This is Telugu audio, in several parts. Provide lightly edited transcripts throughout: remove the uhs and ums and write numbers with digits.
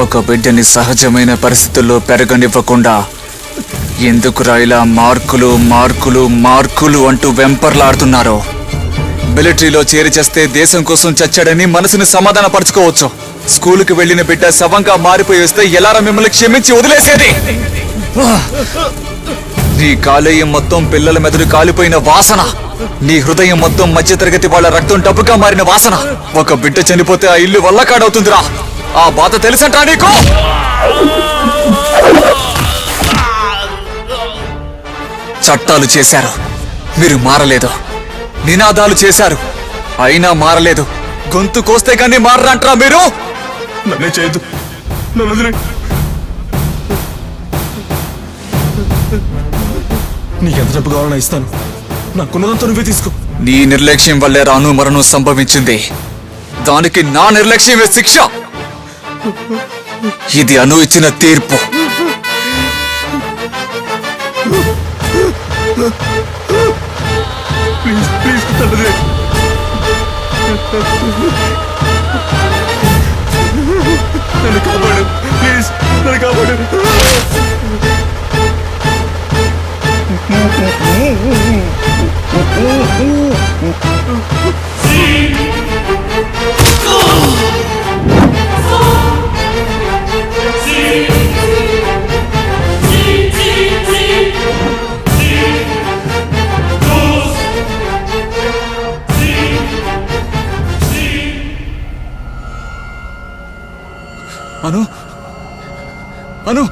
ఒక బిడ్డని సహజమైన పరిస్థితుల్లో పెరగనివ్వకుండా ఎందుకురా ఇలా మార్కులు మార్కులు మార్కులు అంటూ వెంపర్లాడుతున్నారో? మిలిటరీలో చేరి చేస్తే దేశం కోసం చచ్చాడని మనసుని సమాధానపరచుకోవచ్చు. స్కూలుకి వెళ్లిన బిడ్డ శవంగా మారిపోయి వస్తే ఎలారా మిమ్మల్ని క్షమించి వదిలేసేది? నీ కాలేయం మొత్తం పిల్లల మెదడు కాలిపోయిన వాసన, నీ హృదయం మొత్తం మధ్యతరగతి వాళ్ళ రక్తం డబ్బుగా మారిన వాసన. ఒక బిడ్డ చనిపోతే ఆ ఇల్లు వల్లకాడవుతుందిరా. ఆ బాధ తెలుసంటా నీకు? చట్టాలు చేశారు, మీరు మారలేదు. నినాదాలు చేశారు, అయినా మారలేదు. గొంతు కోస్తే కానీ మారరంటారా మీరు? నన్నే చేయొద్దు, నన్ను వదిలే. నీకెంత డబ్బు కావాలన్నా ఇస్తాను. నాకున్నదంతా నువ్వే తీసుకో. నీ నిర్లక్ష్యం వల్లే రాను మరణం సంభవించింది. దానికి నా నిర్లక్ష్యమే శిక్ష. ఇది అను ఇచ్చిన తీర్పు. ప్లీజ్ ప్లీజ్ తండ్రి, నన్ను కాపాడు. ప్లీజ్ నన్ను కాపాడు. అను అను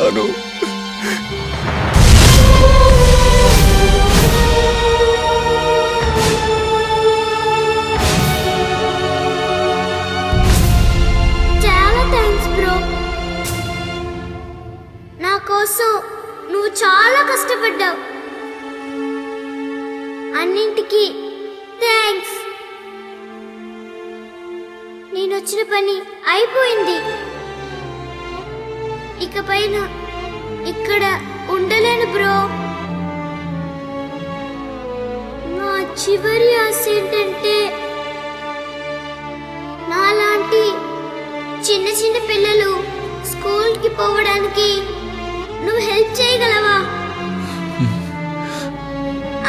అను కోసం నువ్వు చాలా కష్టపడ్డావు. అన్నింటికి థ్యాంక్స్. నేనొచ్చిన పని అయిపోయింది. ఇకపైన ఇక్కడ ఉండలేను బ్రో. నా చివరి ఆశ ఏంటంటే నాలాంటి చిన్న చిన్న పిల్లలు స్కూల్కి పోవడానికి నువ్వు హెల్ప్ చేయగలవా?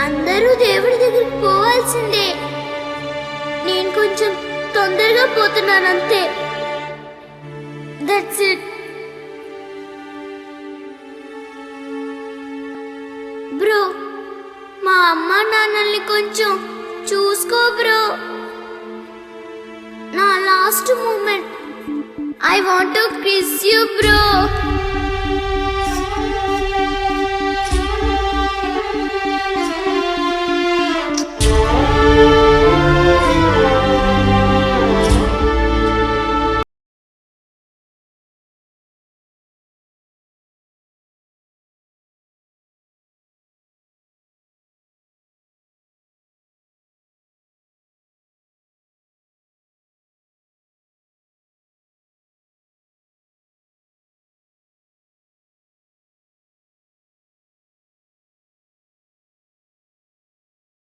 అందరూ దేవుడి దగ్గరికి పోవాల్సిందే. నేను కొంచెం తొందరగా పోతున్నాను అంతే. That's it bro. మా అమ్మ నాన్నల్ని కొంచెం చూసుకో బ్రో. నా last moment. I want to kiss you, bro.